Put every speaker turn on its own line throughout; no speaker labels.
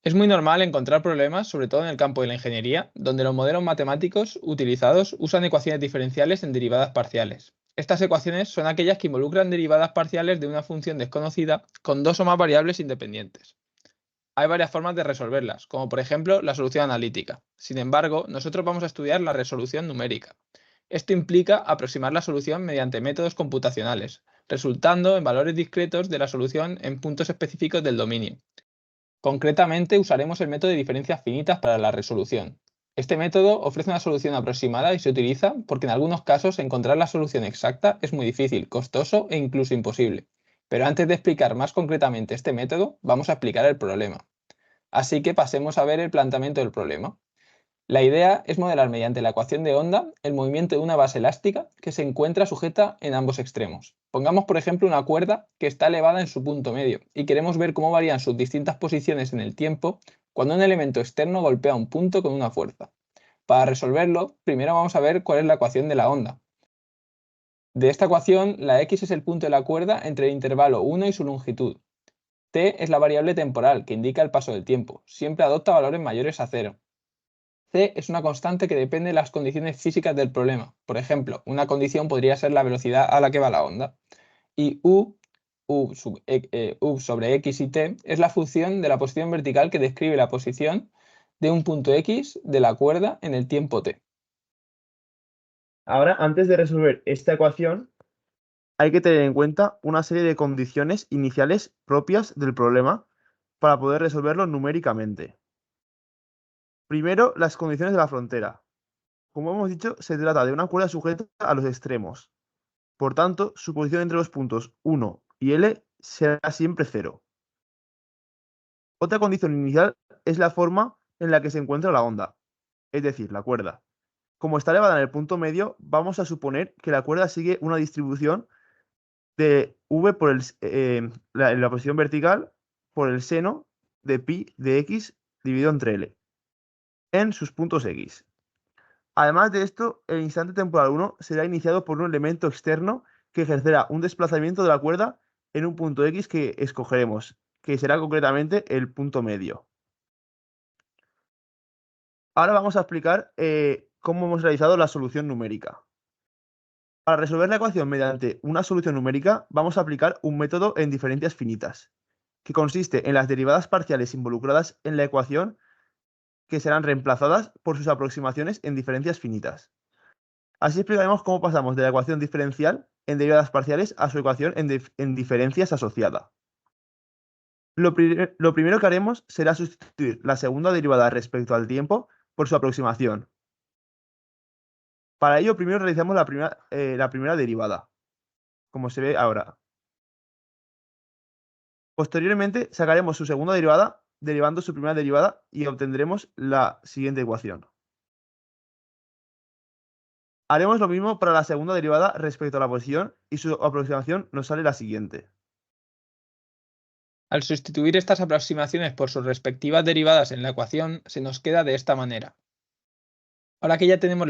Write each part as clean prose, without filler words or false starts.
Es muy normal encontrar problemas, sobre todo en el campo de la ingeniería, donde los modelos matemáticos utilizados usan ecuaciones diferenciales en derivadas parciales. Estas ecuaciones son aquellas que involucran derivadas parciales de una función desconocida con dos o más variables independientes. Hay varias formas de resolverlas, como por ejemplo la solución analítica. Sin embargo, nosotros vamos a estudiar la resolución numérica. Esto implica aproximar la solución mediante métodos computacionales, resultando en valores discretos de la solución en puntos específicos del dominio. Concretamente, usaremos el método de diferencias finitas para la resolución. Este método ofrece una solución aproximada y se utiliza porque en algunos casos encontrar la solución exacta es muy difícil, costoso e incluso imposible. Pero antes de explicar más concretamente este método, vamos a explicar el problema. Así que pasemos a ver el planteamiento del problema. La idea es modelar mediante la ecuación de onda el movimiento de una base elástica que se encuentra sujeta en ambos extremos. Pongamos, por ejemplo, una cuerda que está elevada en su punto medio y queremos ver cómo varían sus distintas posiciones en el tiempo cuando un elemento externo golpea un punto con una fuerza. Para resolverlo, primero vamos a ver cuál es la ecuación de la onda. De esta ecuación, la x es el punto de la cuerda entre el intervalo 1 y su longitud. T es la variable temporal que indica el paso del tiempo. Siempre adopta valores mayores a 0. C es una constante que depende de las condiciones físicas del problema. Por ejemplo, una condición podría ser la velocidad a la que va la onda. Y U sobre X y T es la función de la posición vertical que describe la posición de un punto X de la cuerda en el tiempo T.
Ahora, antes de resolver esta ecuación, hay que tener en cuenta una serie de condiciones iniciales propias del problema para poder resolverlo numéricamente. Primero, las condiciones de la frontera. Como hemos dicho, se trata de una cuerda sujeta a los extremos. Por tanto, su posición entre los puntos 1 y L será siempre 0. Otra condición inicial es la forma en la que se encuentra la onda, es decir, la cuerda. Como está elevada en el punto medio, vamos a suponer que la cuerda sigue una distribución de v por la posición vertical por el seno de pi de x dividido entre L en sus puntos x. Además de esto, el instante temporal 1 será iniciado por un elemento externo que ejercerá un desplazamiento de la cuerda en un punto x que escogeremos, que será concretamente el punto medio. Ahora vamos a explicar cómo hemos realizado la solución numérica. Para resolver la ecuación mediante una solución numérica, vamos a aplicar un método en diferencias finitas, que consiste en las derivadas parciales involucradas en la ecuación que serán reemplazadas por sus aproximaciones en diferencias finitas. Así explicaremos cómo pasamos de la ecuación diferencial en derivadas parciales a su ecuación en diferencias asociada. Lo primero que haremos será sustituir la segunda derivada respecto al tiempo por su aproximación. Para ello, primero realizamos la primera derivada, como se ve ahora. Posteriormente, sacaremos su segunda derivada, derivando su primera derivada y obtendremos la siguiente ecuación. Haremos lo mismo para la segunda derivada respecto a la posición y su aproximación nos sale la siguiente.
Al sustituir estas aproximaciones por sus respectivas derivadas en la ecuación, se nos queda de esta manera. Ahora que ya tenemos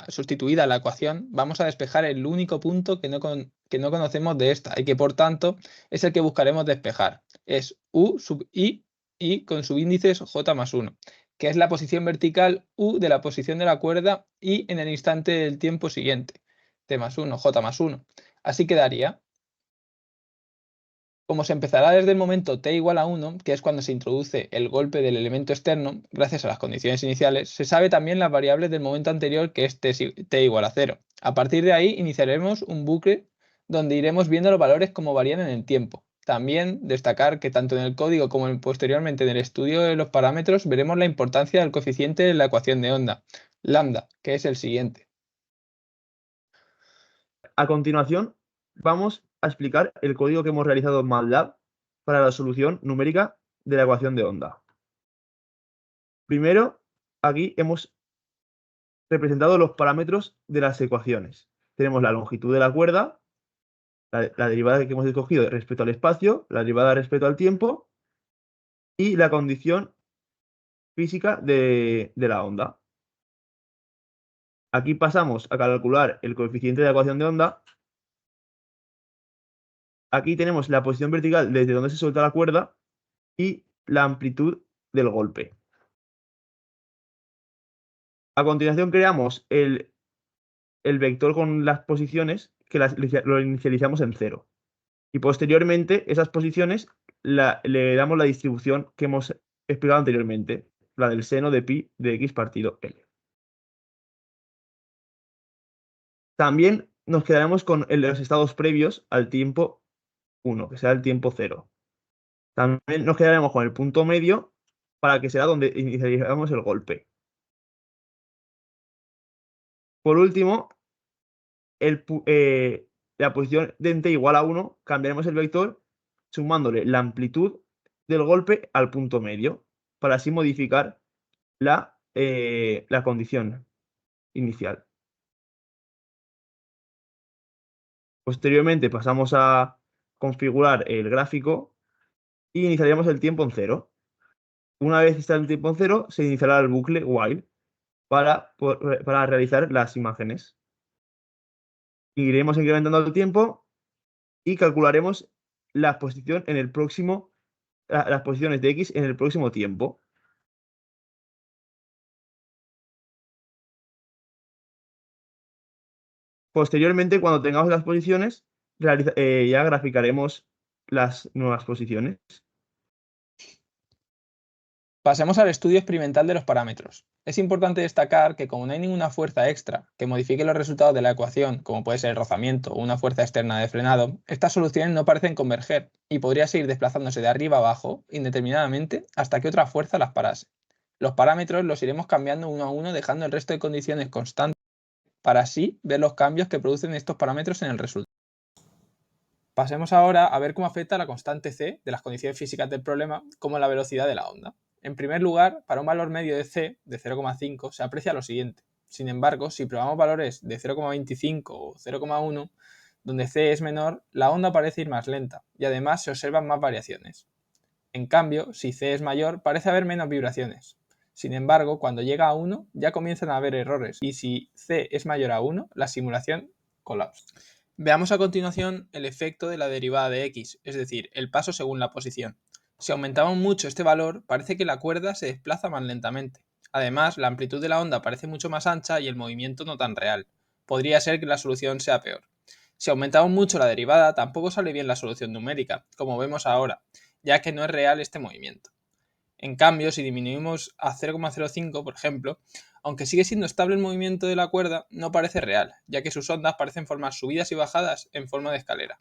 sustituida la ecuación, vamos a despejar el único punto que no conocemos de esta y que por tanto es el que buscaremos despejar. Es U sub I con subíndices J más 1, que es la posición vertical U de la posición de la cuerda I en el instante del tiempo siguiente, T más 1, J más 1. Así quedaría. Como se empezará desde el momento t igual a 1, que es cuando se introduce el golpe del elemento externo, gracias a las condiciones iniciales, se sabe también las variables del momento anterior, que es t igual a 0. A partir de ahí iniciaremos un bucle donde iremos viendo los valores como varían en el tiempo. También destacar que tanto en el código como posteriormente en el estudio de los parámetros veremos la importancia del coeficiente de la ecuación de onda, lambda, que es el siguiente.
A continuación, vamos a explicar el código que hemos realizado en MATLAB para la solución numérica de la ecuación de onda. Primero, aquí hemos representado los parámetros de las ecuaciones. Tenemos la longitud de la cuerda, la derivada que hemos escogido respecto al espacio, la derivada respecto al tiempo y la condición física de la onda. Aquí pasamos a calcular el coeficiente de la ecuación de onda. Aquí tenemos la posición vertical desde donde se suelta la cuerda y la amplitud del golpe. A continuación creamos el vector con las posiciones que lo inicializamos en 0. Y posteriormente esas posiciones le damos la distribución que hemos explicado anteriormente, la del seno de pi de x partido L. También nos quedaremos con los estados previos al tiempo 1, que será el tiempo 0. También nos quedaremos con el punto medio para que será donde inicializamos el golpe. Por último, la posición de en t igual a 1, cambiaremos el vector sumándole la amplitud del golpe al punto medio, para así modificar la condición inicial. Posteriormente pasamos a configurar el gráfico y iniciaríamos el tiempo en 0. Una vez está el tiempo en 0, se iniciará el bucle while para realizar las imágenes. Iremos incrementando el tiempo y calcularemos la posición en el próximo, las posiciones de x en el próximo tiempo. Posteriormente, cuando tengamos las posiciones, ya graficaremos las nuevas posiciones.
Pasemos al estudio experimental de los parámetros. Es importante destacar que como no hay ninguna fuerza extra que modifique los resultados de la ecuación, como puede ser el rozamiento o una fuerza externa de frenado, estas soluciones no parecen converger y podría seguir desplazándose de arriba a abajo indeterminadamente hasta que otra fuerza las parase. Los parámetros los iremos cambiando uno a uno, dejando el resto de condiciones constantes para así ver los cambios que producen estos parámetros en el resultado. Pasemos ahora a ver cómo afecta la constante c de las condiciones físicas del problema como la velocidad de la onda. En primer lugar, para un valor medio de c de 0,5 se aprecia lo siguiente. Sin embargo, si probamos valores de 0,25 o 0,1, donde c es menor, la onda parece ir más lenta y además se observan más variaciones. En cambio, si c es mayor, parece haber menos vibraciones. Sin embargo, cuando llega a 1 ya comienzan a haber errores y si c es mayor a 1, la simulación colapsa. Veamos a continuación el efecto de la derivada de x, es decir, el paso según la posición. Si aumentamos mucho este valor, parece que la cuerda se desplaza más lentamente. Además, la amplitud de la onda parece mucho más ancha y el movimiento no tan real. Podría ser que la solución sea peor. Si aumentamos mucho la derivada, tampoco sale bien la solución numérica, como vemos ahora, ya que no es real este movimiento. En cambio, si disminuimos a 0,05, por ejemplo, aunque sigue siendo estable el movimiento de la cuerda, no parece real, ya que sus ondas parecen formar subidas y bajadas en forma de escalera.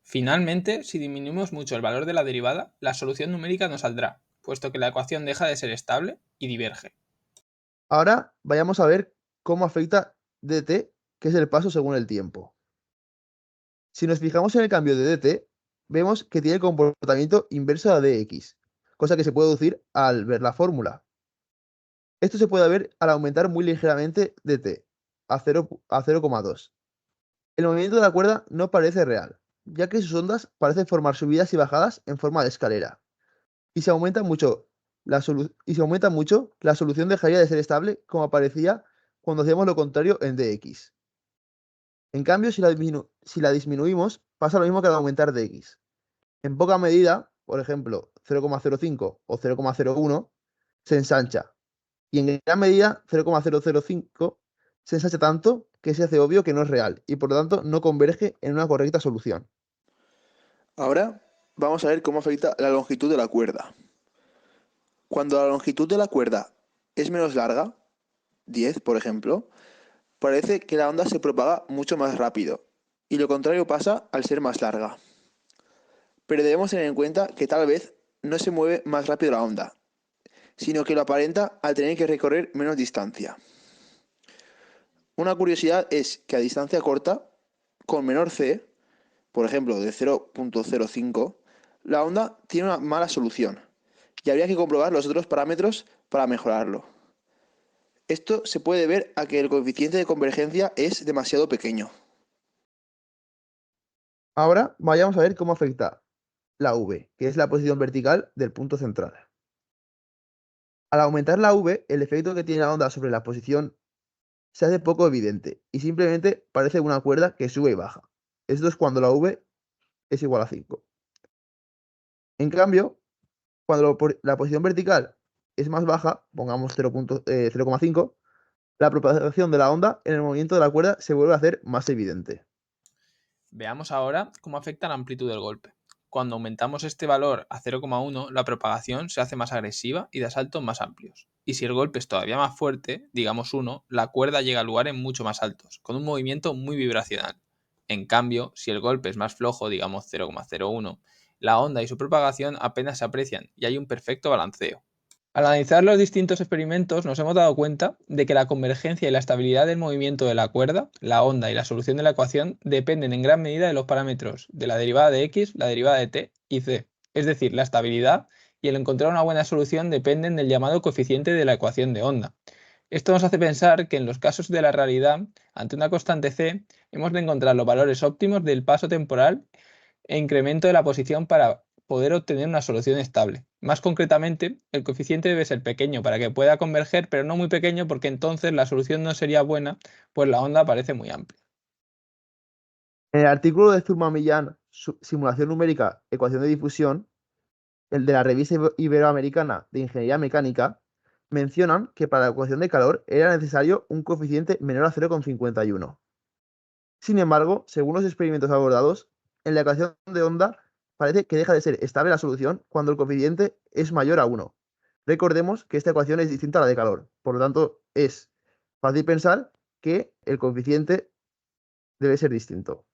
Finalmente, si disminuimos mucho el valor de la derivada, la solución numérica no saldrá, puesto que la ecuación deja de ser estable y diverge.
Ahora vayamos a ver cómo afecta dt, que es el paso según el tiempo. Si nos fijamos en el cambio de dt, vemos que tiene el comportamiento inverso a dx, cosa que se puede deducir al ver la fórmula. Esto se puede ver al aumentar muy ligeramente dt a 0,2. El movimiento de la cuerda no parece real, ya que sus ondas parecen formar subidas y bajadas en forma de escalera. Y si aumenta mucho la solución dejaría de ser estable, como aparecía cuando hacíamos lo contrario en dx. En cambio, si la disminuimos, pasa lo mismo que al aumentar dx. En poca medida, por ejemplo 0,05 o 0,01, se ensancha. Y en gran medida 0,005 se ensancha tanto que se hace obvio que no es real y por lo tanto no converge en una correcta solución.
Ahora vamos a ver cómo afecta la longitud de la cuerda. Cuando la longitud de la cuerda es menos larga, 10 por ejemplo, parece que la onda se propaga mucho más rápido, y lo contrario pasa al ser más larga. Pero debemos tener en cuenta que tal vez no se mueve más rápido la onda, sino que lo aparenta al tener que recorrer menos distancia. Una curiosidad es que a distancia corta, con menor c, por ejemplo de 0,05, la onda tiene una mala solución, y habría que comprobar los otros parámetros para mejorarlo. Esto se puede ver a que el coeficiente de convergencia es demasiado pequeño.
Ahora vayamos a ver cómo afecta la v, que es la posición vertical del punto central. Al aumentar la v, el efecto que tiene la onda sobre la posición se hace poco evidente y simplemente parece una cuerda que sube y baja. Esto es cuando la v es igual a 5. En cambio, Cuando la posición vertical es más baja, pongamos 0,5, la propagación de la onda en el movimiento de la cuerda se vuelve a hacer más evidente.
Veamos ahora cómo afecta la amplitud del golpe. Cuando aumentamos este valor a 0,1, la propagación se hace más agresiva y da saltos más amplios. Y si el golpe es todavía más fuerte, digamos 1, la cuerda llega a lugares mucho más altos, con un movimiento muy vibracional. En cambio, si el golpe es más flojo, digamos 0,01, la onda y su propagación apenas se aprecian y hay un perfecto balanceo. Al analizar los distintos experimentos nos hemos dado cuenta de que la convergencia y la estabilidad del movimiento de la cuerda, la onda y la solución de la ecuación dependen en gran medida de los parámetros de la derivada de x, la derivada de t y c. Es decir, la estabilidad y el encontrar una buena solución dependen del llamado coeficiente de la ecuación de onda. Esto nos hace pensar que en los casos de la realidad, ante una constante c, hemos de encontrar los valores óptimos del paso temporal e incremento de la posición para poder obtener una solución estable. Más concretamente, el coeficiente debe ser pequeño para que pueda converger, pero no muy pequeño porque entonces la solución no sería buena, pues la onda parece muy amplia.
En el artículo de Zurmán-Millán, Simulación numérica, ecuación de difusión, el de la revista iberoamericana de Ingeniería Mecánica, mencionan que para la ecuación de calor era necesario un coeficiente menor a 0,51. Sin embargo, según los experimentos abordados, en la ecuación de onda parece que deja de ser estable la solución cuando el coeficiente es mayor a 1. Recordemos que esta ecuación es distinta a la de calor, por lo tanto es fácil pensar que el coeficiente debe ser distinto.